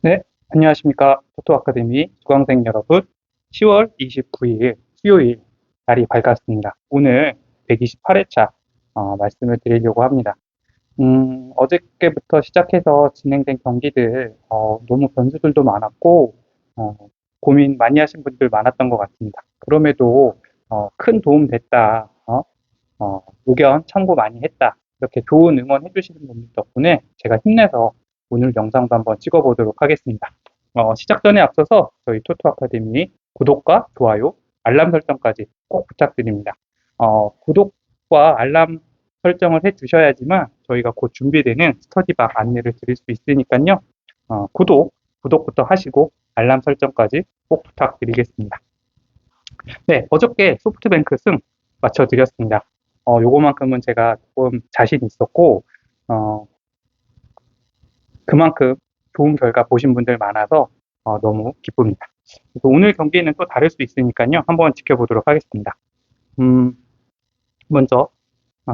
네, 안녕하십니까. 토토 아카데미 수강생 여러분. 10월 29일 수요일 날이 밝았습니다. 오늘 128회차 말씀을 드리려고 합니다. 어저께부터 시작해서 진행된 경기들 너무 변수들도 많았고 어, 고민 많이 하신 분들 많았던 것 같습니다. 그럼에도 큰 도움 됐다. 의견 참고 많이 했다. 이렇게 좋은 응원 해주시는 분들 덕분에 제가 힘내서 오늘 영상도 한번 찍어보도록 하겠습니다. 시작 전에 앞서서 저희 토토 아카데미 구독과 좋아요, 알람 설정까지 꼭 부탁드립니다. 구독과 알람 설정을 해 주셔야지만 저희가 곧 준비되는 스터디방 안내를 드릴 수 있으니까요. 구독부터 하시고 알람 설정까지 꼭 부탁드리겠습니다. 네, 어저께 소프트뱅크 승 맞춰드렸습니다. 요거만큼은 제가 조금 자신 있었고, 어, 그만큼 좋은 결과 보신 분들 많아서 너무 기쁩니다. 그래서 오늘 경기는 또 다를 수 있으니까요. 한번 지켜보도록 하겠습니다. 음, 먼저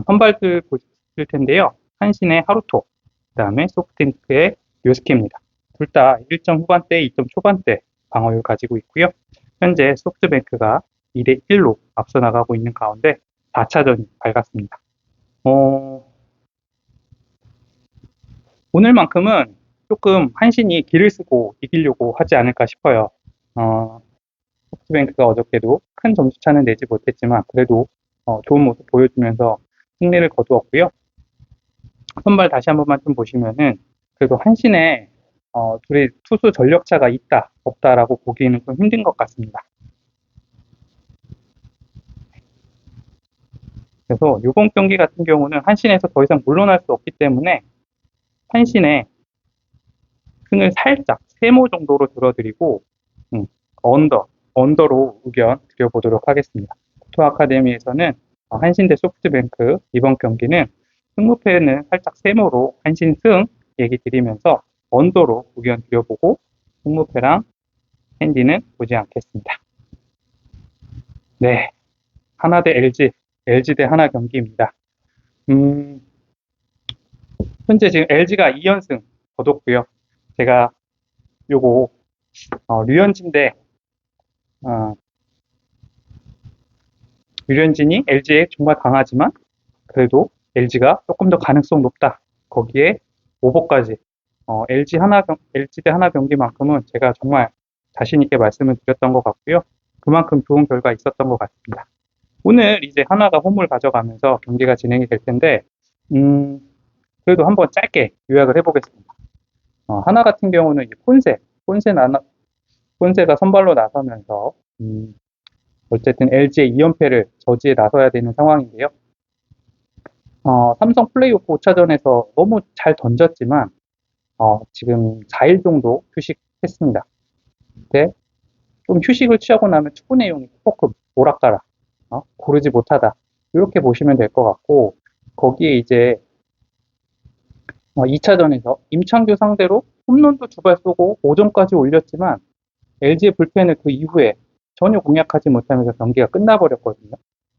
선발들 보실 텐데요. 한신의 하루토, 그 다음에 소프트뱅크의 요스케입니다. 둘 다 1점 후반대, 2점 초반대 방어율 가지고 있고요. 현재 소프트뱅크가 2대 1로 앞서 나가고 있는 가운데 4차전이 밝았습니다. 오늘만큼은 조금 한신이 기를 쓰고 이기려고 하지 않을까 싶어요. 소프트뱅크가 어저께도 큰 점수차는 내지 못했지만 그래도 좋은 모습 보여주면서 승리를 거두었고요. 선발 다시 한 번만 좀 보시면은 그래도 한신의 둘이 투수 전력차가 있다 없다라고 보기에는 좀 힘든 것 같습니다. 그래서 이번 경기 같은 경우는 한신에서 더 이상 물러날 수 없기 때문에 한신의 승을 살짝 세모 정도로 들어드리고 언더로 의견 드려보도록 하겠습니다. 토토 아카데미에서는 한신 대 소프트뱅크 이번 경기는 승무패는 살짝 세모로 한신 승 얘기 드리면서 언더로 의견 드려보고 승무패랑 핸디는 보지 않겠습니다. 네, 하나 대 LG 대 하나 경기입니다. 현재 지금 LG가 2연승 거뒀고요. 제가 요거 류현진 대 류현진이 LG에 정말 강하지만 그래도 LG가 조금 더 가능성 높다. 거기에 오버까지 LG 대 하나 경기만큼은 제가 정말 자신 있게 말씀을 드렸던 것 같고요. 그만큼 좋은 결과 있었던 것 같습니다. 오늘 이제 하나가 홈을 가져가면서 경기가 진행이 될 텐데 그래도 한번 짧게 요약을 해보겠습니다. 하나 같은 경우는 이제 폰세가 선발로 나서면서 어쨌든 LG의 2연패를 저지해 나서야 되는 상황인데요. 삼성 플레이오프 5차전에서 너무 잘 던졌지만 지금 4일 정도 휴식했습니다. 근데 좀 휴식을 취하고 나면 투구 내용이 조금 오락가락 고르지 못하다 이렇게 보시면 될 것 같고 거기에 이제 2차전에서 임창규 상대로 홈런도 2발 쏘고 5점까지 올렸지만 LG의 불펜을 그 이후에 전혀 공략하지 못하면서 경기가 끝나버렸거든요.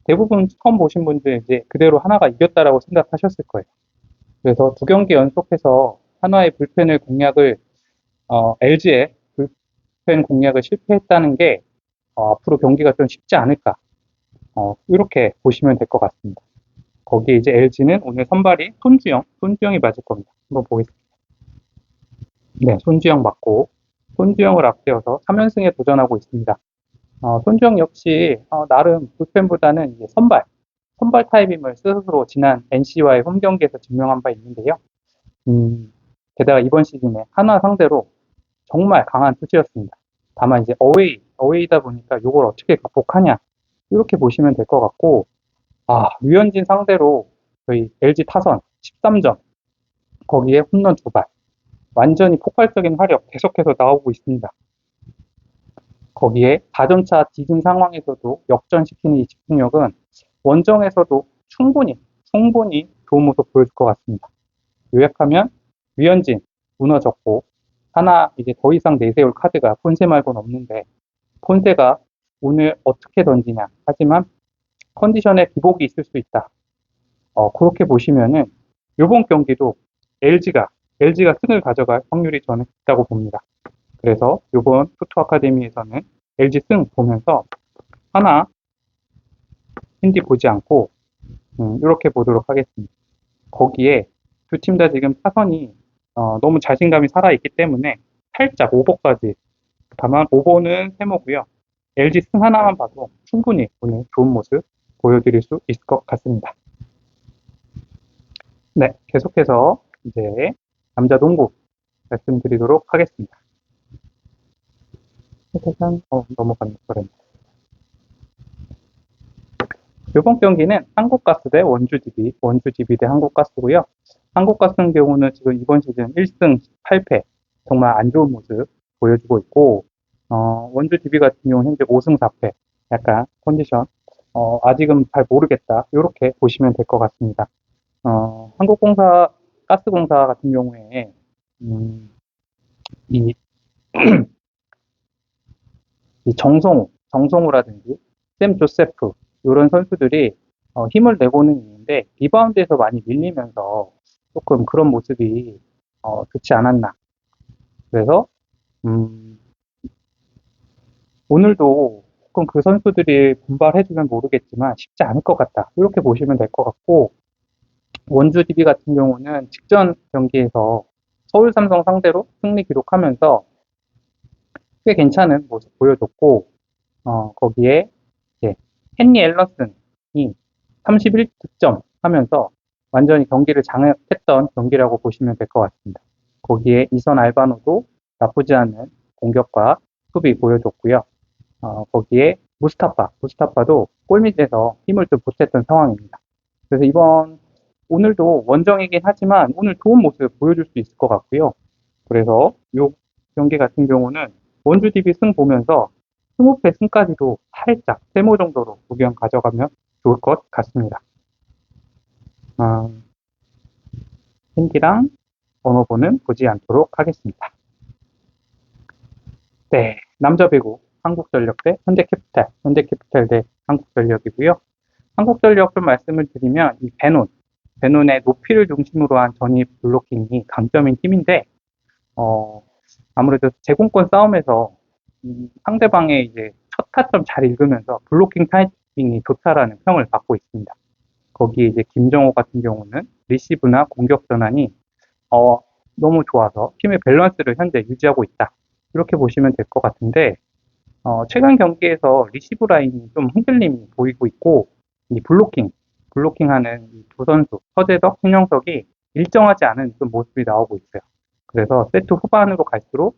대부분 처음 보신 분들 이제 그대로 하나가 이겼다라고 생각하셨을 거예요. 그래서 두 경기 연속해서 하나의 불펜을 공략을 LG의 불펜 공략을 실패했다는 게 앞으로 경기가 좀 쉽지 않을까 이렇게 보시면 될 것 같습니다. 거기에 이제 LG는 오늘 선발이 손주영이 맞을 겁니다. 한번 보겠습니다. 네, 손주영 맞고 손주영을 앞세워서 3연승에 도전하고 있습니다. 손주영 역시 나름 불펜보다는 이제 선발 타입임을 스스로 지난 NC와의 홈 경기에서 증명한 바 있는데요. 게다가 이번 시즌에 하나 상대로 정말 강한 투수였습니다. 다만 이제 어웨이다 보니까 이걸 어떻게 극복하냐 이렇게 보시면 될 것 같고 류현진 상대로 저희 LG 타선 13점 거기에 홈런 2발 완전히 폭발적인 활약 계속해서 나오고 있습니다. 거기에 4점차 뒤진 상황에서도 역전시키는 이 집중력은 원정에서도 충분히 좋은 모습 보여줄 것 같습니다. 요약하면 류현진 무너졌고 하나 이제 더 이상 내세울 카드가 폰세 말고는 없는데 폰세가 오늘 어떻게 던지냐 하지만 컨디션에 기복이 있을 수 있다. 그렇게 보시면은 이번 경기도 LG가 승을 가져갈 확률이 저는 있다고 봅니다. 그래서 이번 푸트 아카데미에서는 LG 승 보면서 하나 힌디 보지 않고 이렇게 보도록 하겠습니다. 거기에 두 팀 다 지금 타선이 너무 자신감이 살아있기 때문에 살짝 오버까지, 다만 오버는 세모고요. LG 승 하나만 봐도 충분히 오늘 좋은 모습 보여드릴 수 있을 것 같습니다. 네, 계속해서 이제 남자 농구 말씀드리도록 하겠습니다. 세상 넘어가는 거랍니다. 이번 경기는 한국가스 대 원주DB, 원주DB 대 한국가스고요. 한국가스 같은 경우는 지금 이번 시즌 1승 8패, 정말 안 좋은 모습 보여주고 있고, 원주DB 같은 경우는 현재 5승 4패, 약간 컨디션 아직은 잘 모르겠다, 이렇게 보시면 될 것 같습니다. 한국공사, 가스공사 같은 경우에 이, 이 정성우라든지 샘 조세프 이런 선수들이 힘을 내고는 있는데 리바운드에서 많이 밀리면서 조금 그런 모습이 좋지 않았나. 그래서 오늘도 조금 그 선수들이 분발해주면 모르겠지만 쉽지 않을 것 같다. 이렇게 보시면 될 것 같고, 원주DB 같은 경우는 직전 경기에서 서울 삼성 상대로 승리 기록하면서 꽤 괜찮은 모습 보여줬고, 거기에 이제 헨리 앨런슨이 31득점 하면서 완전히 경기를 장악했던 경기라고 보시면 될 것 같습니다. 거기에 이선 알바노도 나쁘지 않은 공격과 수비 보여줬고요. 거기에 무스타파도 골밑에서 힘을 좀 보탰던 상황입니다. 그래서 오늘도 원정이긴 하지만 오늘 좋은 모습을 보여줄 수 있을 것 같고요. 그래서 이 경기 같은 경우는 원주DB 승 보면서 20패 승까지도 살짝 세모 정도로 구경 가져가면 좋을 것 같습니다. 힌디랑 번호보는 보지 않도록 하겠습니다. 네, 남자 배구 한국전력 대 현대캐피탈 대 한국전력이고요. 한국전력 좀 말씀을 드리면 이 베논의 높이를 중심으로 한 전입 블로킹이 강점인 팀인데 아무래도 제공권 싸움에서 상대방의 이제 첫 타점 잘 읽으면서 블로킹 타이밍이 좋다라는 평을 받고 있습니다. 거기에 이제 김정호 같은 경우는 리시브나 공격 전환이 너무 좋아서 팀의 밸런스를 현재 유지하고 있다. 이렇게 보시면 될 것 같은데 최근 경기에서 리시브 라인이 좀 흔들림이 보이고 있고 이 블로킹하는 이 두 선수 서재덕, 신영석이 일정하지 않은 좀 모습이 나오고 있어요. 그래서 세트 후반으로 갈수록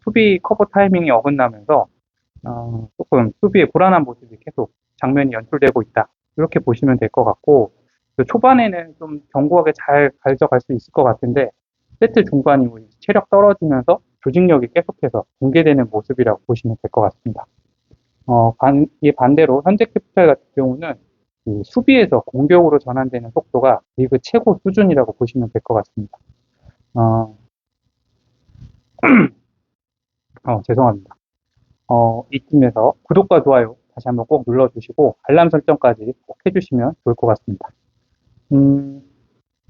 수비 커버 타이밍이 어긋나면서 조금 수비의 불안한 모습이 계속 장면이 연출되고 있다. 이렇게 보시면 될 것 같고, 초반에는 좀 견고하게 잘 가져갈 수 있을 것 같은데, 세트 중반 이후 체력 떨어지면서 조직력이 계속해서 붕괴되는 모습이라고 보시면 될 것 같습니다. 이 반대로 현대캐피탈 같은 경우는 이 수비에서 공격으로 전환되는 속도가 리그 최고 수준이라고 보시면 될 것 같습니다. 죄송합니다. 이쯤에서 구독과 좋아요 다시 한번 꼭 눌러주시고 알람 설정까지 꼭 해주시면 좋을 것 같습니다.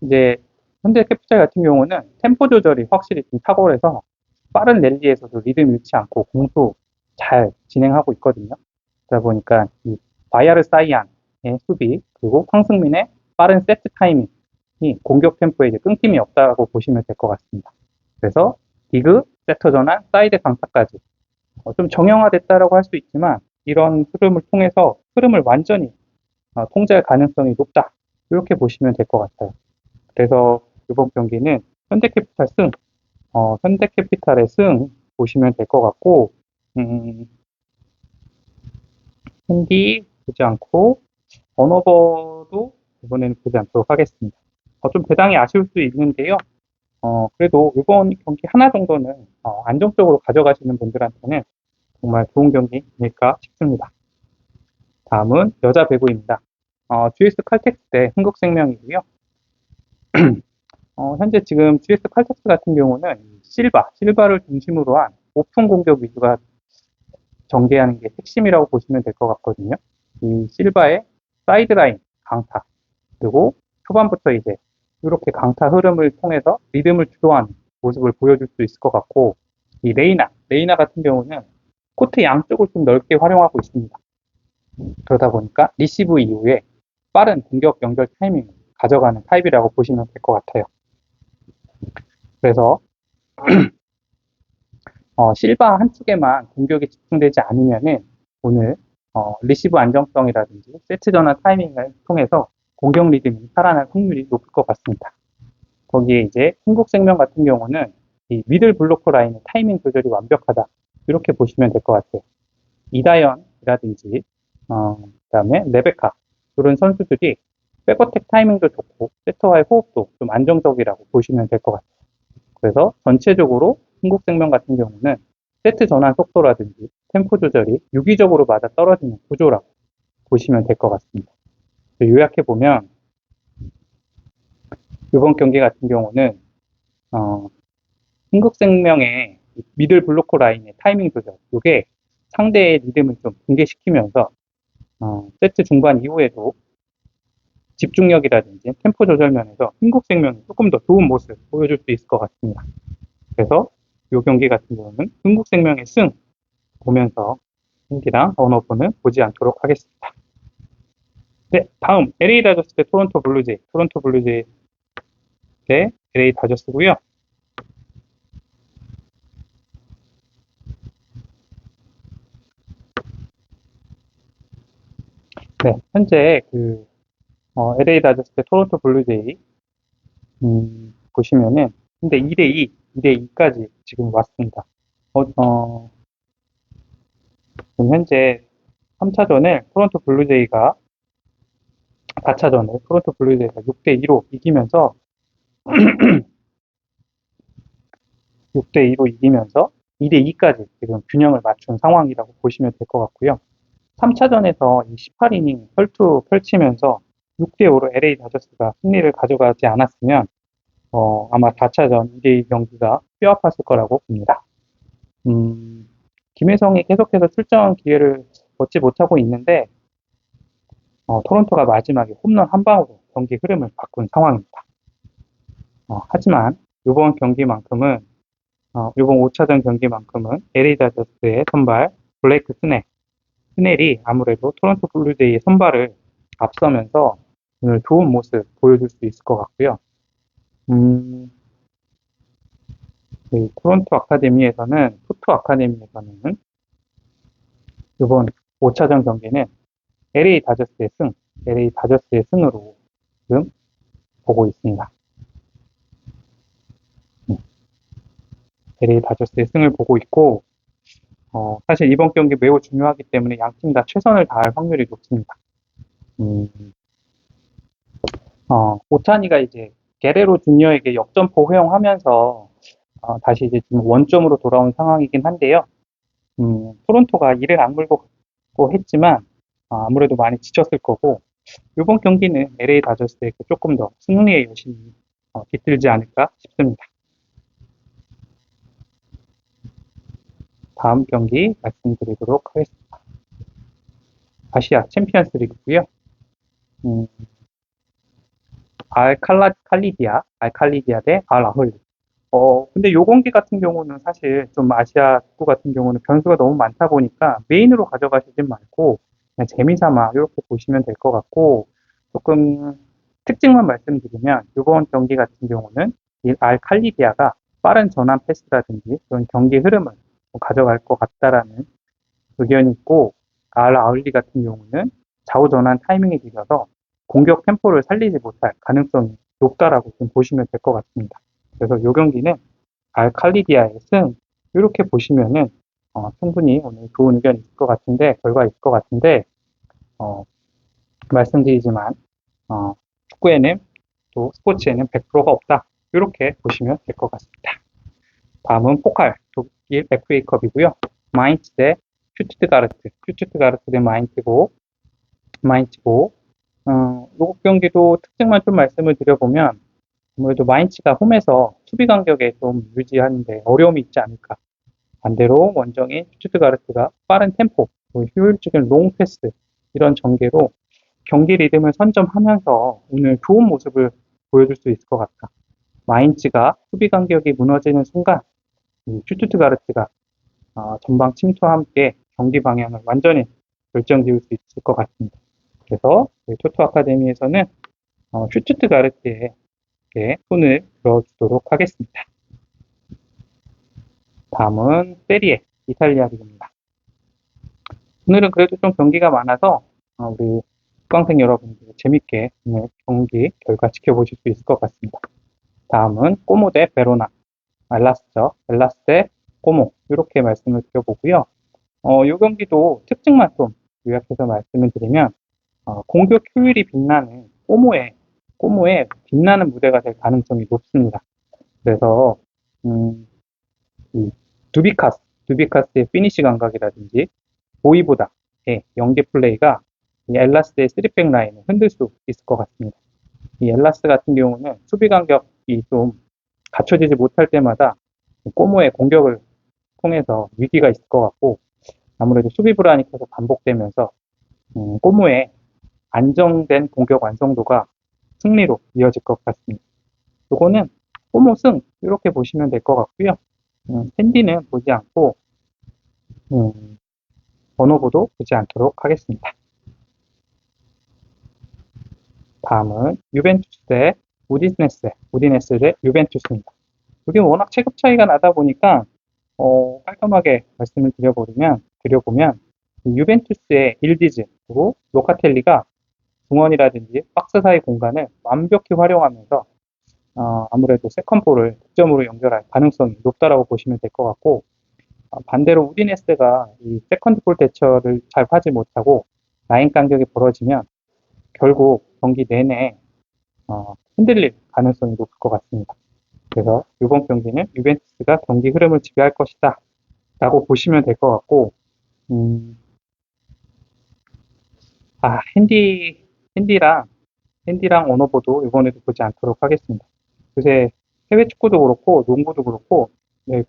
이제 현대캐피탈 같은 경우는 템포 조절이 확실히 좀 탁월해서 빠른 랠리에서도 리듬 잃지 않고 공수 잘 진행하고 있거든요. 그러다 보니까 이 바야르 사이안의 수비 그리고 황승민의 빠른 세트 타이밍이 공격 템포에 이제 끊김이 없다고 보시면 될 것 같습니다. 그래서 디그, 세터 전환, 사이드 강타까지 좀 정형화됐다라고 할 수 있지만 이런 흐름을 통해서 흐름을 완전히 통제할 가능성이 높다. 이렇게 보시면 될 것 같아요. 그래서 이번 경기는 현대캐피탈의 승 보시면 될 것 같고, 핸디 보지 않고, 번호버도 이번에는 보지 않도록 하겠습니다. 좀 대단히 아쉬울 수 있는데요. 그래도 이번 경기 하나 정도는 안정적으로 가져가시는 분들한테는 정말 좋은 경기일까 싶습니다. 다음은 여자 배구입니다. GS 칼텍스 대 흥국생명이고요. 현재 지금 GS 칼텍스 같은 경우는 실바를 중심으로 한 오픈 공격 위주가 전개하는 게 핵심이라고 보시면 될 것 같거든요. 이 실바의 사이드라인 강타, 그리고 초반부터 이제 이렇게 강타 흐름을 통해서 리듬을 주도하는 모습을 보여줄 수 있을 것 같고, 이 레이나 레이나 같은 경우는 코트 양쪽을 좀 넓게 활용하고 있습니다. 그러다 보니까 리시브 이후에 빠른 공격 연결 타이밍을 가져가는 타입이라고 보시면 될 것 같아요. 그래서 실바 한쪽에만 공격이 집중되지 않으면은 오늘 리시브 안정성이라든지 세트 전환 타이밍을 통해서 공격 리듬이 살아날 확률이 높을 것 같습니다. 거기에 이제 한국생명 같은 경우는 이 미들 블로커 라인의 타이밍 조절이 완벽하다. 이렇게 보시면 될 것 같아요. 이다연이라든지 그다음에 레베카 이런 선수들이 백어택 타이밍도 좋고 세터와의 호흡도 좀 안정적이라고 보시면 될 것 같아요. 그래서 전체적으로 한국생명 같은 경우는 세트 전환 속도라든지 템포 조절이 유기적으로 맞아 떨어지는 구조라고 보시면 될 것 같습니다. 요약해 보면 이번 경기 같은 경우는 한국생명의 미들 블로커 라인의 타이밍 조절, 이게 상대의 리듬을 좀 붕괴시키면서 세트 중반 이후에도 집중력이라든지 템포 조절 면에서 한국생명이 조금 더 좋은 모습을 보여줄 수 있을 것 같습니다. 그래서 이 경기 같은 경우는 한국생명의 승 보면서 경기랑 언어폰은 보지 않도록 하겠습니다. 네, 다음 LA 다저스 대 토론토 블루제이, 토론토 블루제이 대 LA 다저스고요. 네, 현재 LA 다저스 대 토론토 블루제이 보시면은 근데 2대2, 2대2까지 지금 왔습니다. 지금 현재 3차전을 토론토 블루제이가 4차전을 토론토 블루제이가 6대2로 이기면서 6대2로 이기면서 2대2까지 지금 균형을 맞춘 상황이라고 보시면 될 것 같고요. 3차전에서 18이닝 혈투 펼치면서 6대5로 LA 다저스가 승리를 가져가지 않았으면 아마 4차전 2대2 경기가 뼈아팠을 거라고 봅니다. 김혜성이 계속해서 출전 기회를 얻지 못하고 있는데 토론토가 마지막에 홈런 한 방으로 경기 흐름을 바꾼 상황입니다. 하지만 이번 경기만큼은 이번 5차전 경기만큼은 LA 다저스의 선발 블레이크 스넬이 아무래도 토론토 블루제이의 선발을 앞서면서 오늘 좋은 모습 보여줄 수 있을 것 같고요. 토론토 아카데미에서는 토트 아카데미에서는 이번 5차전 경기는 LA 다저스의 승으로 지금 보고 있습니다. LA 다저스의 승을 보고 있고 사실 이번 경기 매우 중요하기 때문에 양 팀 다 최선을 다할 확률이 높습니다. 오타니가 이제 게레로 주니어에게 역전포 허용하면서 다시 이제 지금 원점으로 돌아온 상황이긴 한데요. 토론토가 이를 악물고 했지만 아무래도 많이 지쳤을 거고 이번 경기는 LA 다저스에게 조금 더 승리의 여신이 깃들지 않을까 싶습니다. 다음 경기 말씀드리도록 하겠습니다. 아시아 챔피언스 리그고요. 알칼리디아 대 알아홀리. 근데 요 경기 같은 경우는 사실 좀 아시아 축구 같은 경우는 변수가 너무 많다 보니까 메인으로 가져가시지 말고 그냥 재미삼아 이렇게 보시면 될 것 같고 조금 특징만 말씀드리면 이번 경기 같은 경우는 이 알칼리디아가 빠른 전환 패스라든지 그런 경기 흐름을 가져갈 것 같다라는 의견이 있고 알아울리 같은 경우는 좌우 전환 타이밍이 느려서 공격 템포를 살리지 못할 가능성이 높다라고 좀 보시면 될 것 같습니다. 그래서 이 경기는 알칼리디아의 승 이렇게 보시면은 충분히 오늘 좋은 의견이 있을 것 같은데 결과 있을 것 같은데 말씀드리지만 축구에는 또 스포츠에는 100%가 없다 이렇게 보시면 될 것 같습니다. 다음은 포칼 독일 FA컵이고요. 마인츠 대 슈투트가르트 대 마인츠고 이 경기도 특징만 좀 말씀을 드려보면 아무래도 마인츠가 홈에서 수비 간격에 좀 유지하는데 어려움이 있지 않을까. 반대로 원정인 슈투트가르트가 빠른 템포, 효율적인 롱 패스 이런 전개로 경기 리듬을 선점하면서 오늘 좋은 모습을 보여줄 수 있을 것 같다. 마인츠가 수비 간격이 무너지는 순간 슈투트가르트가 전방 침투와 함께 경기 방향을 완전히 결정지을 수 있을 것 같습니다. 그래서 토토 아카데미에서는 슈투트가르트에 손을 들어주도록 하겠습니다. 다음은 세리에 이탈리아 리그입니다. 오늘은 그래도 좀 경기가 많아서 우리 수강생 여러분들 재밌게 오늘 경기 결과 지켜보실 수 있을 것 같습니다. 다음은 꼬모 대 베로나, 엘라스죠. 엘라스 대 꼬모 이렇게 말씀을 드려보고요. 이 경기도 특징만 좀 요약해서 말씀을 드리면 공격 효율이 빛나는 꼬모의 빛나는 무대가 될 가능성이 높습니다. 그래서 이 두비카스의 피니시 감각이라든지 보이보다의 연계 플레이가 이 엘라스의 3백 라인을 흔들 수 있을 것 같습니다. 이 엘라스 같은 경우는 수비 간격이 좀 갖춰지지 못할 때마다 꼬모의 공격을 통해서 위기가 있을 것 같고 아무래도 수비 불안이 계속 반복되면서 꼬모의 안정된 공격 완성도가 승리로 이어질 것 같습니다. 이거는 꼬모 승 이렇게 보시면 될 것 같고요. 핸디는 보지 않고 번호보도 보지 않도록 하겠습니다. 다음은 유벤투스 대 우디네스 대 유벤투스입니다. 이게 워낙 체급 차이가 나다 보니까 깔끔하게 말씀을 드려보면 유벤투스의 일디즈 그리고 로카텔리가 중원이라든지 박스 사이 공간을 완벽히 활용하면서 아무래도 세컨볼을 득점으로 연결할 가능성이 높다라고 보시면 될 것 같고 반대로 우디네스가 이 세컨드볼 대처를 잘 하지 못하고 라인 간격이 벌어지면 결국 경기 내내 흔들릴 가능성이 높을 것 같습니다. 그래서 이번 경기는 유벤투스가 경기 흐름을 지배할 것이다 라고 보시면 될 것 같고 핸디랑 오노보도 이번에도 보지 않도록 하겠습니다. 요새 해외 축구도 그렇고 농구도 그렇고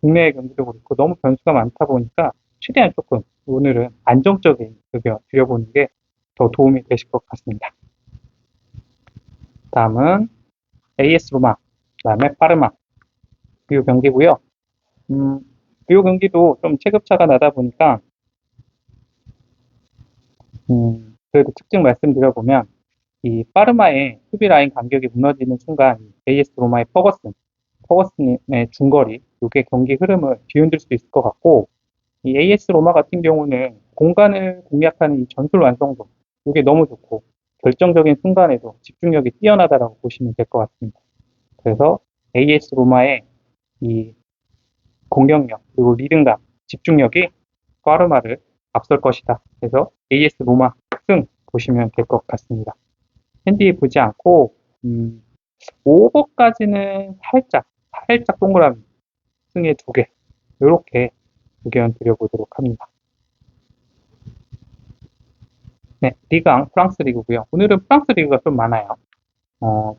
국내 경기도 그렇고 너무 변수가 많다 보니까 최대한 조금 오늘은 안정적인 의견 드려보는 게 더 도움이 되실 것 같습니다. 다음은 AS 로마, 그다음에 파르마 이 경기고요. 이 경기도 좀 체급차가 나다 보니까 그래도 특징 말씀드려보면 이 파르마의 수비 라인 간격이 무너지는 순간 AS 로마의 퍼거슨의 중거리 이게 경기 흐름을 뒤흔들 수 있을 것 같고 이 AS 로마 같은 경우는 공간을 공략하는 이 전술 완성도 이게 너무 좋고 결정적인 순간에도 집중력이 뛰어나다라고 보시면 될 것 같습니다. 그래서 AS 로마의 이 공격력 그리고 리듬감 집중력이 파르마를 앞설 것이다. 그래서 AS 로마 승 보시면 될 것 같습니다. 핸디 보지 않고 5오버까지는 살짝 동그라미 승의 2개 이렇게 의견 드려보도록 합니다. 네, 리강 프랑스 리그고요. 오늘은 프랑스 리그가 좀 많아요.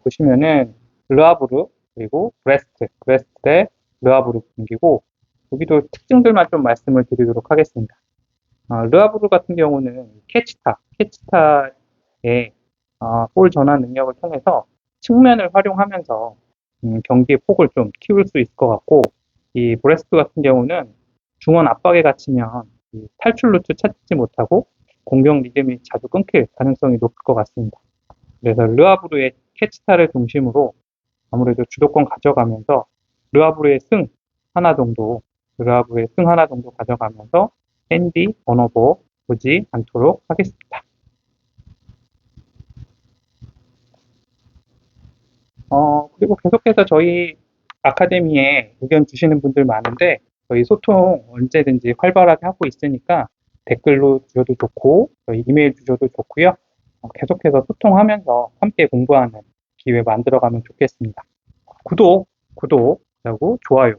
보시면은 르아브르 그리고 브레스트 대 르아브르 경기고 여기도 특징들만 좀 말씀을 드리도록 하겠습니다. 르아브르 같은 경우는 캐치타의 볼 전환 능력을 통해서 측면을 활용하면서 경기의 폭을 좀 키울 수 있을 것 같고 이 브레스트 같은 경우는 중원 압박에 갇히면 탈출 루트 찾지 못하고 공격 리듬이 자주 끊길 가능성이 높을 것 같습니다. 그래서 르아브르의 캐치타를 중심으로 아무래도 주도권 가져가면서 르아브르의 승 하나 정도 가져가면서 핸디, 번호보 보지 않도록 하겠습니다. 그리고 계속해서 저희 아카데미에 의견 주시는 분들 많은데 저희 소통 언제든지 활발하게 하고 있으니까 댓글로 주셔도 좋고 저희 이메일 주셔도 좋고요. 계속해서 소통하면서 함께 공부하는 기회 만들어가면 좋겠습니다. 구독, 그리고 좋아요,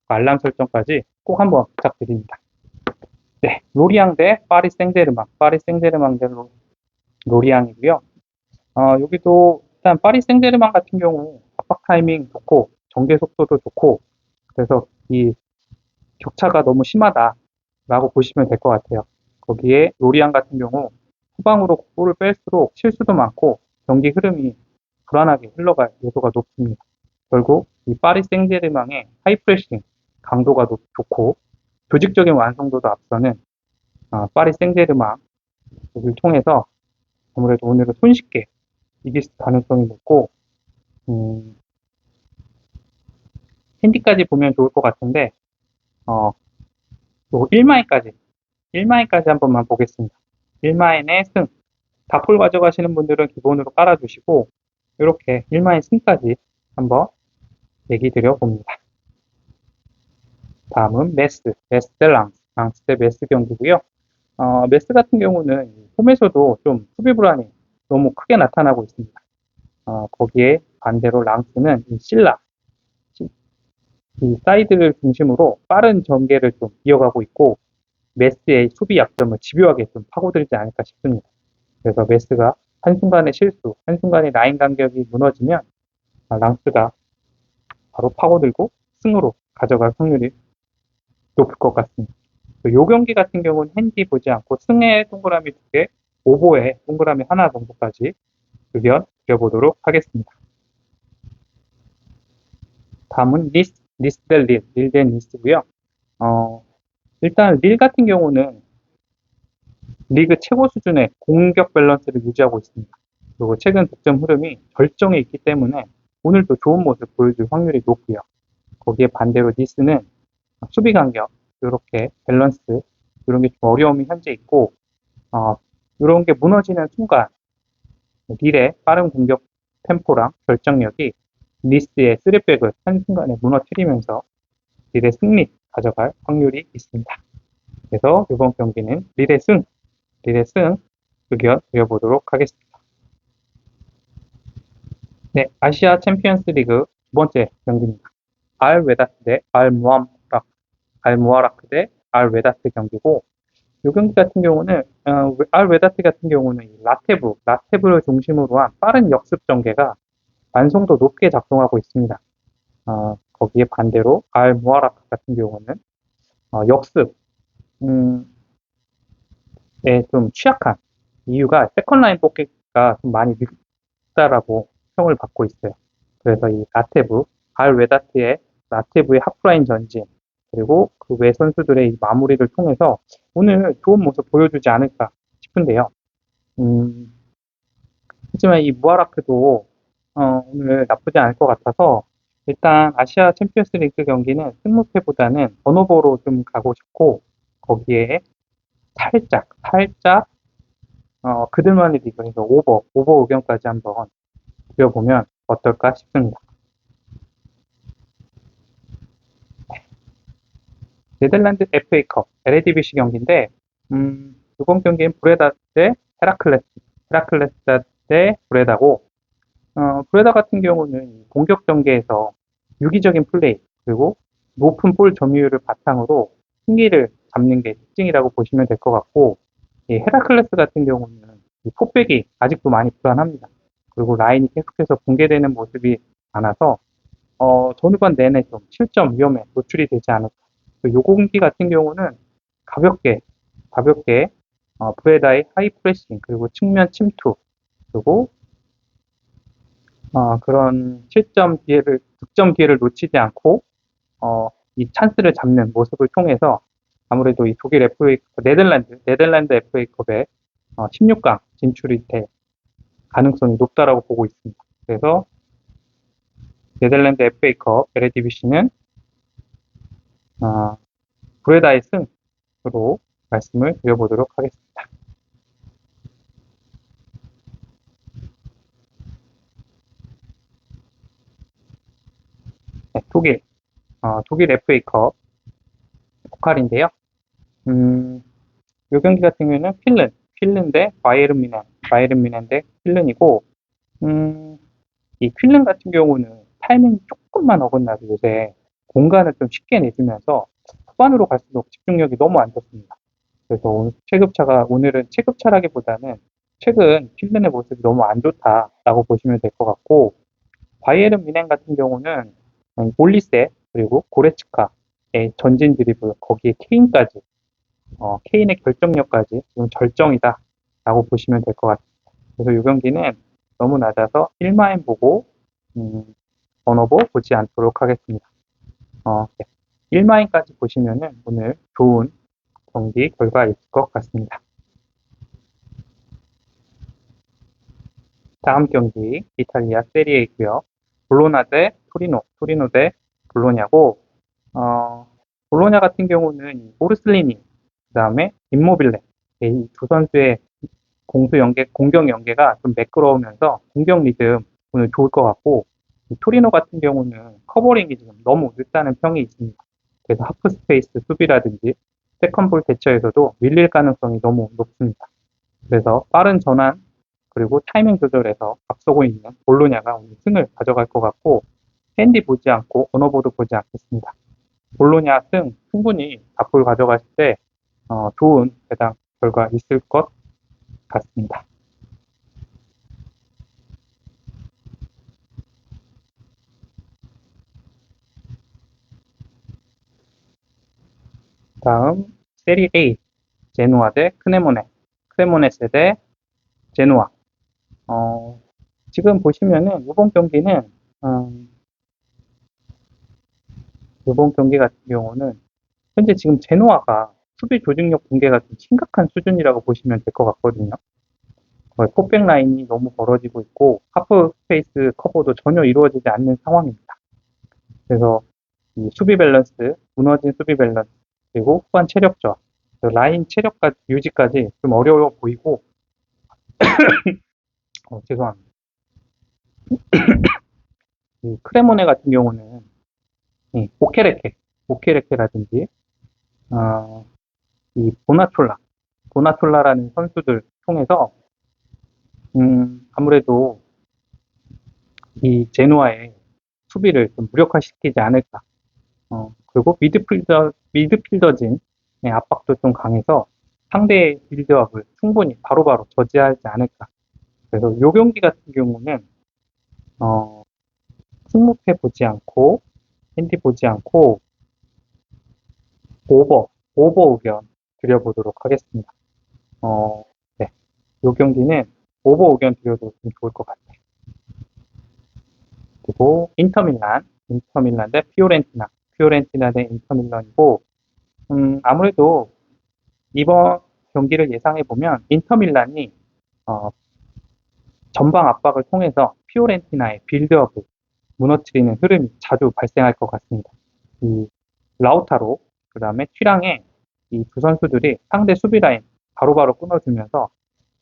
알람 설정까지 꼭 한번 부탁드립니다. 네, 로리앙 대 파리 생제르맹 대 로리앙이고요. 여기도 일단 파리 생제르맹 같은 경우 압박 타이밍 좋고 전개 속도도 좋고 그래서 이 격차가 너무 심하다라고 보시면 될 것 같아요. 거기에 로리앙 같은 경우 후방으로 볼을 뺄수록 실수도 많고 경기 흐름이 불안하게 흘러갈 요소가 높습니다. 결국 이 파리 생제르맹의 하이프레싱 강도가 좋고 조직적인 완성도도 앞서는 파리 생제르맹을 통해서 아무래도 오늘은 손쉽게 이길 가능성이 높고 핸디까지 보면 좋을 것 같은데 요 1마인까지 한 번만 보겠습니다. 1마인의 승, 다폴 가져가시는 분들은 기본으로 깔아주시고 이렇게 1마인 승까지 한번 얘기 드려봅니다. 다음은 메스 대 랑스 대 메스 경기고요. 메스 같은 경우는 홈에서도 좀 수비 불안이 너무 크게 나타나고 있습니다. 거기에 반대로 랑스는 이 사이드를 중심으로 빠른 전개를 좀 이어가고 있고 메스의 수비 약점을 집요하게 좀 파고들지 않을까 싶습니다. 그래서 메스가 한순간의 실수, 한순간의 라인 간격이 무너지면 랑스가 바로 파고들고 승으로 가져갈 확률이 높을 것 같습니다. 이 경기 같은 경우는 핸디 보지 않고 승에 동그라미 2개, 오보에 동그라미 하나 정도까지 의견 드려보도록 하겠습니다. 다음은 니스 대 릴 대 니스고요. 일단 릴 같은 경우는 리그 최고 수준의 공격 밸런스를 유지하고 있습니다. 그리고 최근 득점 흐름이 절정에 있기 때문에 오늘도 좋은 모습 보여줄 확률이 높고요. 거기에 반대로 니스는 수비 간격, 이렇게 밸런스, 이런 게 좀 어려움이 현재 있고, 이런 게 무너지는 순간, 릴의 빠른 공격 템포랑 결정력이 니스의 3백을 한순간에 무너뜨리면서 릴의 승리 가져갈 확률이 있습니다. 그래서 이번 경기는 릴의 승 의견 드려보도록 하겠습니다. 네, 아시아 챔피언스 리그 두 번째 경기입니다. 알 웨다트 대 알 무아라크 대 알 웨다트 경기고, 이 경기 같은 경우는 알 웨다트 같은 경우는 라테브를 중심으로 한 빠른 역습 전개가 완성도 높게 작동하고 있습니다. 거기에 반대로 알 무아라크 같은 경우는 역습 좀 취약한 이유가 세컨라인 뽑기가 좀 많이 늦다라고 평을 받고 있어요. 그래서 이 알 웨다트의 라테브의 하프라인 전진, 그리고 그 외 선수들의 마무리를 통해서 오늘 좋은 모습 보여주지 않을까 싶은데요. 하지만 이 무아라크도 오늘 나쁘지 않을 것 같아서 일단 아시아 챔피언스 리그 경기는 승무패보다는 번오버로 좀 가고 싶고 거기에 살짝 그들만의 리그, 그래서 오버 의견까지 한번 드려보면 어떨까 싶습니다. 네덜란드 FA컵 LADBC 경기인데 이번 경기는 브레다 대 헤라클레스 대 브레다고 브레다 같은 경우는 공격 전개에서 유기적인 플레이 그리고 높은 볼 점유율을 바탕으로 승기를 잡는 게 특징이라고 보시면 될 것 같고 이 헤라클레스 같은 경우는 이 포백이 아직도 많이 불안합니다. 그리고 라인이 계속해서 붕괴되는 모습이 많아서 전후반 내내 좀 실점 위험에 노출이 되지 않을까. 요 공기 같은 경우는 가볍게 브레다의 하이 프레싱 그리고 측면 침투 그리고 그런 득점 기회를 놓치지 않고 이 찬스를 잡는 모습을 통해서 아무래도 이 독일 FA 네덜란드 FA컵에 16강 진출이 될 가능성이 높다라고 보고 있습니다. 그래서 네덜란드 FA컵 LADBC는 브레다의 승으로 말씀을 드려보도록 하겠습니다. 네, 독일 FA컵 포칼인데요. 이 경기 같은 경우는 퀼른 대 바이에른 뮌헨 대 퀼른이고, 이 퀼른 같은 경우는 타이밍이 조금만 어긋나도 요새 공간을 좀 쉽게 내주면서 후반으로 갈수록 집중력이 너무 안 좋습니다. 그래서 오늘은 체급차라기보다는 최근 퀼른의 모습이 너무 안 좋다라고 보시면 될 것 같고, 바이에른 뮌헨 같은 경우는 올리세 그리고 고레츠카의 전진 드리블 거기에 케인의 결정력까지 좀 절정이다라고 보시면 될 것 같습니다. 그래서 이 경기는 너무 낮아서 1마인 보고 번호보 보지 않도록 하겠습니다. 네. 1마인까지 보시면은 오늘 좋은 경기 결과 있을 것 같습니다. 다음 경기 이탈리아 세리에이고요. 볼로나 대 토리노, 토리노 대 볼로냐고. 볼로냐 같은 경우는 오르슬리니, 그다음에 임모빌레 이 두 선수의 공격 연계가 좀 매끄러우면서 공격 리듬 오늘 좋을 것 같고, 토리노 같은 경우는 커버링이 지금 너무 늦다는 평이 있습니다. 그래서 하프 스페이스 수비라든지 세컨볼 대처에서도 밀릴 가능성이 너무 높습니다. 그래서 빠른 전환 그리고 타이밍 조절에서 앞서고 있는 볼로냐가 오늘 승을 가져갈 것 같고, 핸디 보지 않고 언어보도 보지 않겠습니다. 볼로냐 승 충분히 앞볼 가져갔을 때 좋은 배당 결과 있을 것 같습니다. 다음 세리 A 제노아 대 크레모네, 크레모네세 대 제노아. 어, 지금 보시면은 음, 이번 경기 같은 경우는 현재 지금 제노아가 수비 조직력 붕괴가 좀 심각한 수준이라고 보시면 될 것 같거든요. 거의 포백 라인이 너무 벌어지고 있고 하프 스페이스 커버도 전혀 이루어지지 않는 상황입니다. 그래서 이 수비 밸런스, 무너진 수비 밸런스, 그리고 후반 체력 저하, 라인 체력까지 유지까지 좀 어려워 보이고, 죄송합니다. 이 크레모네 같은 경우는 이 오케레케라든지 이 보나톨라라는 선수들 통해서 아무래도 이 제노아의 수비를 좀 무력화시키지 않을까. 그리고 미드필더진 압박도 좀 강해서 상대의 빌드업을 충분히 바로바로 저지하지 않을까. 그래서 요 경기 같은 경우는 어, 승무패 보지 않고 핸디 보지 않고 오버 의견 드려보도록 하겠습니다. 네, 요 경기는 오버 의견 드려도 좀 좋을 것 같아요. 그리고 인터밀란 대 피오렌티나 대 인터밀란이고, 아무래도 이번 경기를 예상해 보면 인터밀란이 어, 전방 압박을 통해서 피오렌티나의 빌드업을 무너뜨리는 흐름이 자주 발생할 것 같습니다. 이 라우타로, 그 다음에 튀랑의 이 두 선수들이 상대 수비 라인 바로바로 끊어주면서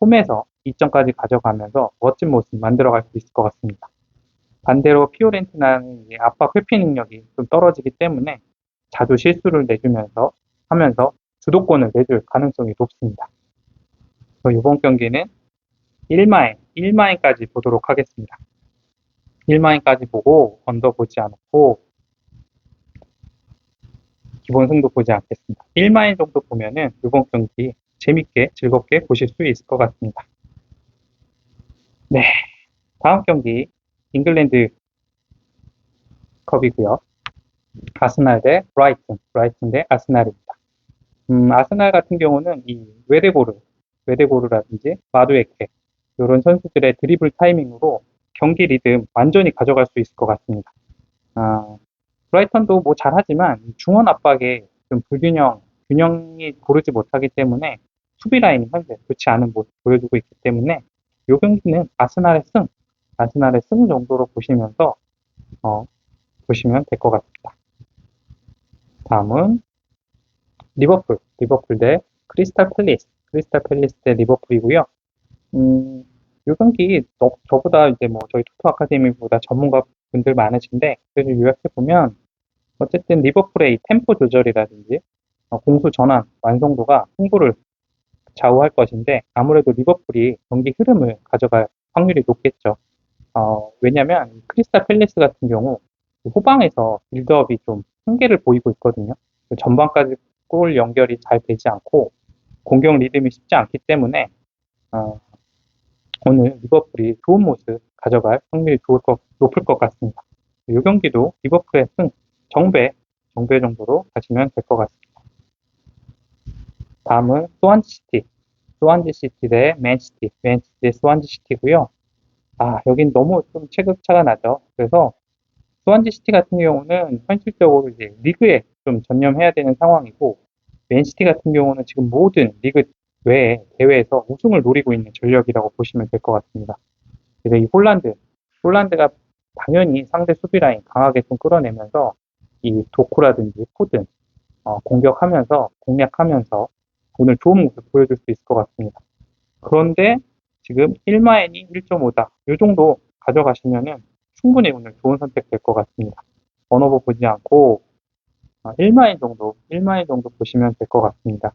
홈에서 2점까지 가져가면서 멋진 모습 만들어갈 수 있을 것 같습니다. 반대로 피오렌티나는 압박 회피 능력이 좀 떨어지기 때문에 자주 실수를 내주면서 하면서 주도권을 내줄 가능성이 높습니다. 그래서 이번 경기는 1마인까지 보도록 하겠습니다. 1마인까지 보고 언더 보지 않고 기본 승도 보지 않겠습니다. 1마인 정도 보면은 이번 경기 재밌게 즐겁게 보실 수 있을 것 같습니다. 네, 다음 경기 잉글랜드 컵이고요. 아스날 대 브라이튼 대 아스날입니다. 아스날 같은 경우는 이 웨데고르라든지 마두에케 이런 선수들의 드리블 타이밍으로 경기 리듬 완전히 가져갈 수 있을 것 같습니다. 브라이턴도 뭐 잘하지만 중원 압박에 좀 균형이 고르지 못하기 때문에 수비 라인이 현재 좋지 않은 모습 보여주고 있기 때문에 이 경기는 아스날의 승 정도로 보시면서 보시면 될 것 같습니다. 다음은 리버풀 대 크리스탈 팰리스 대 리버풀이고요. 이 경기 저보다 이제 뭐 저희 토토 아카데미보다 전문가 분들 많으신데 그래도 요약해 보면 어쨌든 리버풀의 이 템포 조절이라든지 공수 전환 완성도가 승부를 좌우할 것인데 아무래도 리버풀이 경기 흐름을 가져갈 확률이 높겠죠. 왜냐면 크리스탈 팰리스 같은 경우 후방에서 빌드업이 좀 한계를 보이고 있거든요. 전반까지 골 연결이 잘 되지 않고 공격 리듬이 쉽지 않기 때문에 어, 오늘 리버풀이 좋은 모습 가져갈 확률이 높을 것 같습니다. 이 경기도 리버풀의 승 정배 정도로 가시면 될 것 같습니다. 다음은 소완지 시티 대 맨시티 대 소완지 시티고요. 여긴 너무 좀 체급차가 나죠. 그래서 소완지 시티 같은 경우는 현실적으로 이제 좀 전념해야 되는 상황이고, 맨시티 같은 경우는 지금 모든 리그 외에 대회에서 우승을 노리고 있는 전력이라고 보시면 될 것 같습니다. 그래서 이 홀란드가 당연히 상대 수비 라인 강하게 좀 끌어내면서 이 도쿠라든지 포든 공격하면서 공략하면서 오늘 좋은 모습 보여줄 수 있을 것 같습니다. 그런데 지금 1마인이 1.5다. 이 정도 가져가시면은 충분히 오늘 좋은 선택 될 것 같습니다. 번호버 보지 않고 1마인 정도 보시면 될 것 같습니다.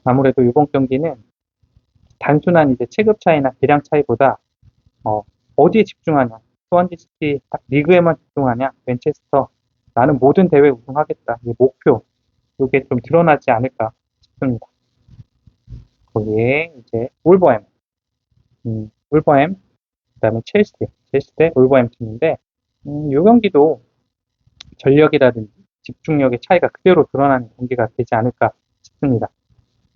아무래도 이번 경기는 단순한 이제 체급 차이나 계량 차이보다 어, 어디에 집중하냐? 스완지시티 딱 리그에만 집중하냐? 맨체스터 나는 모든 대회 우승하겠다. 이 목표 이게 좀 드러나지 않을까 싶습니다. 거기에 이제 울버햄, 그다음에 첼시 대 울버햄튼인데 이 경기도 전력이라든지 집중력의 차이가 그대로 드러나는 경기가 되지 않을까 싶습니다.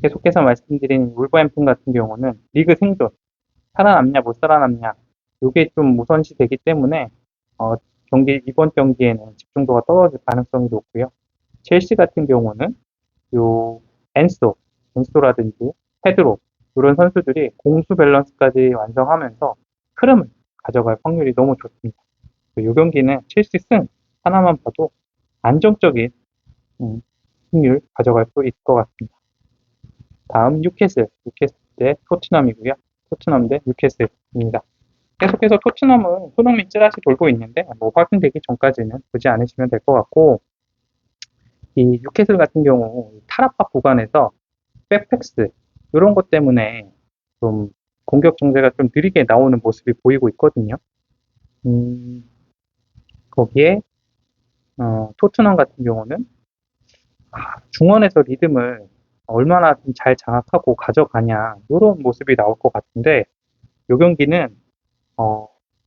계속해서 말씀드린 울버햄튼 같은 경우는 리그 생존, 살아남냐 못 살아남냐 이게 좀 우선시 되기 때문에 어, 이번 경기에는 집중도가 떨어질 가능성이 높고요. 첼시 같은 경우는 요 엔소, 엔소라든지 페드로 이런 선수들이 공수 밸런스까지 완성하면서 흐름을 가져갈 확률이 너무 좋습니다. 이 경기는 첼시 승 하나만 봐도 안정적인 승률 가져갈 수 있을 것 같습니다. 다음 뉴캐슬 대 토트넘이고요. 토트넘 대 뉴캐슬입니다. 계속해서 토트넘은 손흥민 찌라시 돌고 있는데 뭐 확인되기 전까지는 보지 않으시면 될 것 같고 이 뉴캐슬 같은 경우 타락박 구간에서 백패스 이런 것 때문에 좀 공격 정제가 좀 느리게 나오는 모습이 보이고 있거든요. 거기에 토트넘 같은 경우는 중원에서 리듬을 얼마나 좀 잘 장악하고 가져가냐 이런 모습이 나올 것 같은데 이 경기는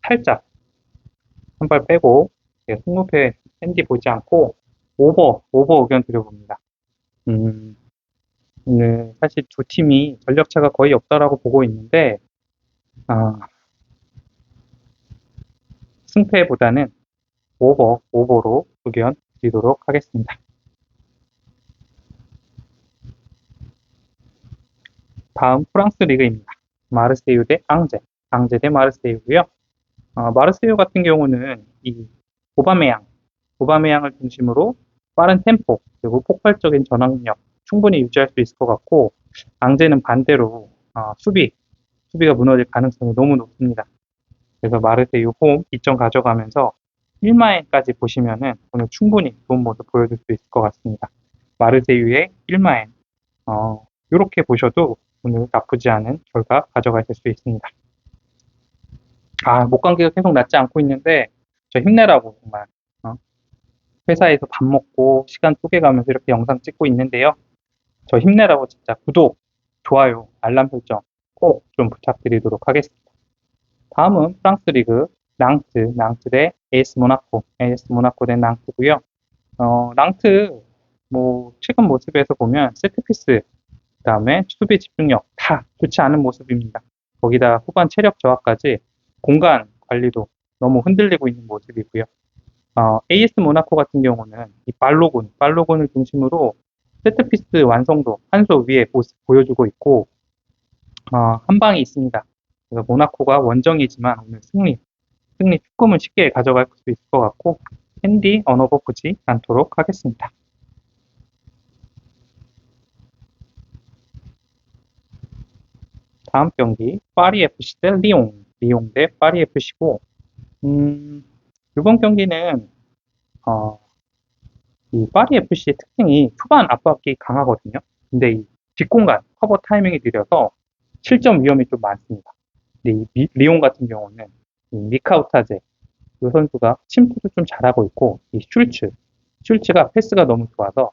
살짝 한 발 빼고 승무패 샌디 보지 않고 오버 의견 드려봅니다. 오늘 사실 두 팀이 전력차가 거의 없다라고 보고 있는데 승패보다는 오버로 의견 드리도록 하겠습니다. 다음 프랑스 리그입니다. 마르세유 대 앙제 대 마르세유고요. 마르세유 같은 경우는 이 오바메양을 중심으로 빠른 템포 그리고 폭발적인 전환력 충분히 유지할 수 있을 것 같고 앙제는 반대로 수비가 무너질 가능성이 너무 높습니다. 그래서 마르세유 홈 2점 가져가면서 1마엔까지 보시면은 오늘 충분히 좋은 모습 보여줄 수 있을 것 같습니다. 마르세유의 1마엔 이렇게 보셔도 오늘 나쁘지 않은 결과 가져가실 수 있습니다. 목감기가 계속 낫지 않고 있는데 저 힘내라고 정말 회사에서 밥 먹고 시간 쪼개가면서 이렇게 영상 찍고 있는데요. 저 힘내라고 진짜 구독, 좋아요, 알람 설정 꼭 좀 부탁드리도록 하겠습니다. 다음은 프랑스 리그 낭트 대 AS 모나코 대 낭트고요. 낭트 뭐 최근 모습에서 보면 세트피스 그다음에 수비 집중력 다 좋지 않은 모습입니다. 거기다 후반 체력 저하까지 공간 관리도 너무 흔들리고 있는 모습이고요. AS 모나코 같은 경우는 이 발로군을 중심으로 세트피스 완성도 한 수 위에 모습 보여주고 있고 한 방이 있습니다. 그래서 모나코가 원정이지만 오늘 승리 축금을 쉽게 가져갈 수 있을 것 같고 핸디 언어버 보지 않도록 하겠습니다. 다음 경기 파리 FC 대 리옹 대 파리 FC고 이번 경기는 이 파리 FC의 특징이 초반 압박이 강하거든요. 근데 이 뒷공간 커버 타이밍이 느려서 실점 위험이 좀 많습니다. 근데 이 리옹 같은 경우는 이 미카우타제 이 선수가 침투도 좀 잘하고 있고 이 슐츠가 패스가 너무 좋아서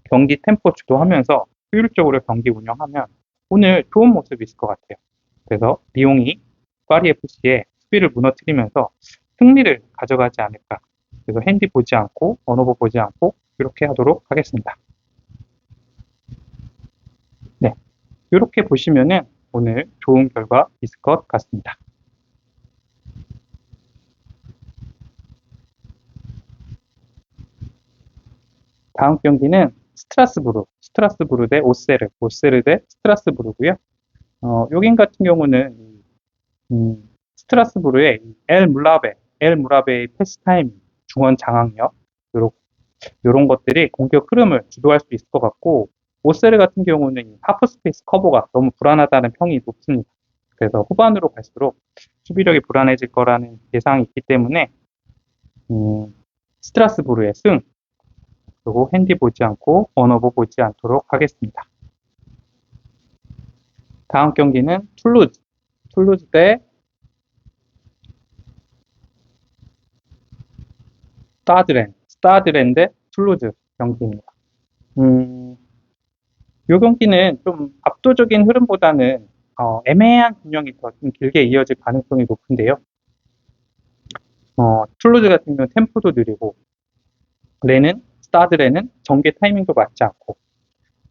경기 템포 주도하면서 효율적으로 경기 운영하면 오늘 좋은 모습이 있을 것 같아요. 그래서 리옹이 파리 FC의 수비를 무너뜨리면서 승리를 가져가지 않을까. 그래서 핸디 보지 않고 언어보 보지 않고 이렇게 하도록 하겠습니다. 네, 이렇게 보시면은 오늘 좋은 결과 있을 것 같습니다. 다음 경기는 스트라스부르 대 오세르 대 스트라스부르고요. 여긴 같은 경우는 스트라스부르의 엘 무라베의 패스 타임, 중원 장악력, 요런 것들이 공격 흐름을 주도할 수 있을 것 같고, 오세르 같은 경우는 이 하프 스페이스 커버가 너무 불안하다는 평이 높습니다. 그래서 후반으로 갈수록 수비력이 불안해질 거라는 예상이 있기 때문에 스트라스부르의 승, 그리고 핸디 보지 않고 언어보 보지 않도록 하겠습니다. 다음 경기는 툴루즈 대 스타드렌 대 툴루즈 경기입니다. 이 경기는 좀 압도적인 흐름보다는 애매한 균형이 더 좀 길게 이어질 가능성이 높은데요. 툴루즈 같은 경우는 템포도 느리고, 스타드렌은 전개 타이밍도 맞지 않고,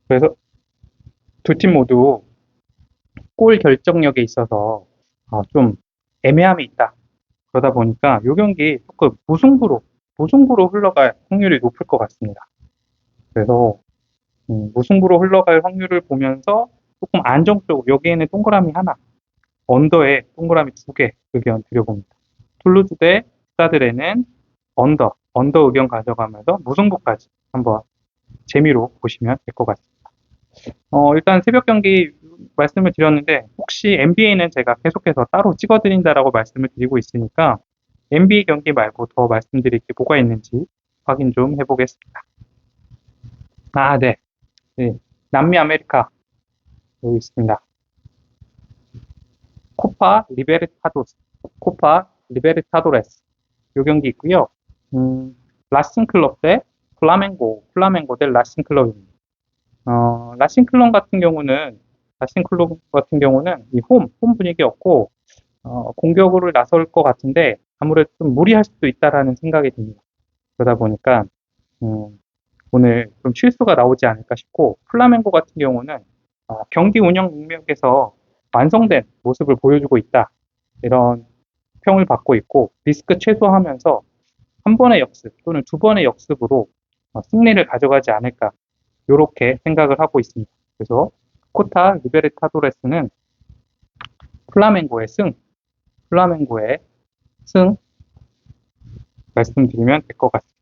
그래서 두 팀 모두 골 결정력에 있어서 좀 애매함이 있다. 그러다 보니까 이 경기 조금 무승부로 흘러갈 확률이 높을 것 같습니다. 그래서 무승부로 흘러갈 확률을 보면서 조금 안정적으로, 여기에는 동그라미 하나, 언더에 동그라미 2개 의견 드려봅니다. 툴루즈 대 스타드레는 언더 의견 가져가면서 무승부까지 한번 재미로 보시면 될 것 같습니다. 일단 새벽 경기 말씀을 드렸는데, 혹시 NBA는 제가 계속해서 따로 찍어드린다라고 말씀을 드리고 있으니까 NBA 경기 말고 더 말씀드릴 게 뭐가 있는지 확인 좀 해보겠습니다. 네. 남미 아메리카 여기 있습니다. 코파 리베르타도레스 요 경기 있고요. 라싱 클럽 대 플라멩고 대 라싱 클럽입니다. 라싱 클럽 같은 경우는 이 홈 분위기였고, 공격으로 나설 것 같은데 아무래도 좀 무리할 수도 있다라는 생각이 듭니다. 그러다 보니까 오늘 좀 실수가 나오지 않을까 싶고, 플라멩고 같은 경우는 경기 운영 능력에서 완성된 모습을 보여주고 있다, 이런 평을 받고 있고, 리스크 최소화하면서 한 번의 역습 또는 두 번의 역습으로 승리를 가져가지 않을까, 이렇게 생각을 하고 있습니다. 그래서 코타 리베르타도레스는 플라멩고의 승 말씀드리면 될 것 같습니다.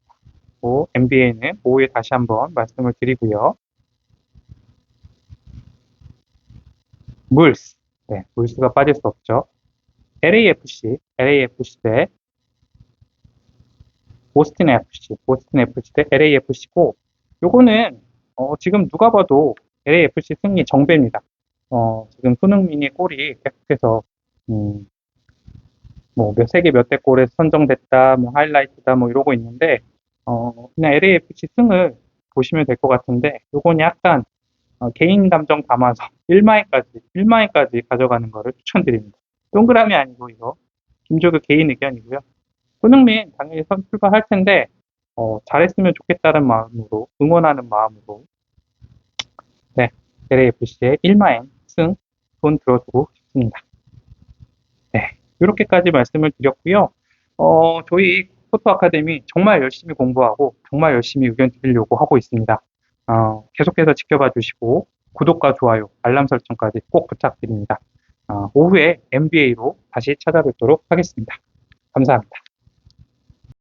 NBA는 오후에 다시 한번 말씀을 드리고요. 물스가 빠질 수 없죠. LAFC 대 보스턴 FC 대 LAFC고, 요거는 지금 누가 봐도 LAFC 승리 정배입니다. 지금 손흥민의 골이 계속해서 세계 몇 대 골에 선정됐다, 하이라이트다, 이러고 있는데, 그냥 LAFC 승을 보시면 될 것 같은데, 요건 약간 개인 감정 담아서 1마인까지 가져가는 거를 추천드립니다. 동그라미 아니고 이거 김조규 개인 의견이고요. 손흥민 당연히 출발할 텐데 잘했으면 좋겠다는 마음으로, 응원하는 마음으로 LAFC의 1마인 승 돈 들어주고 싶습니다. 이렇게까지 말씀을 드렸고요. 저희 포토 아카데미 정말 열심히 공부하고 정말 열심히 의견 드리려고 하고 있습니다. 계속해서 지켜봐 주시고 구독과 좋아요, 알람 설정까지 꼭 부탁드립니다. 오후에 NBA로 다시 찾아뵙도록 하겠습니다. 감사합니다.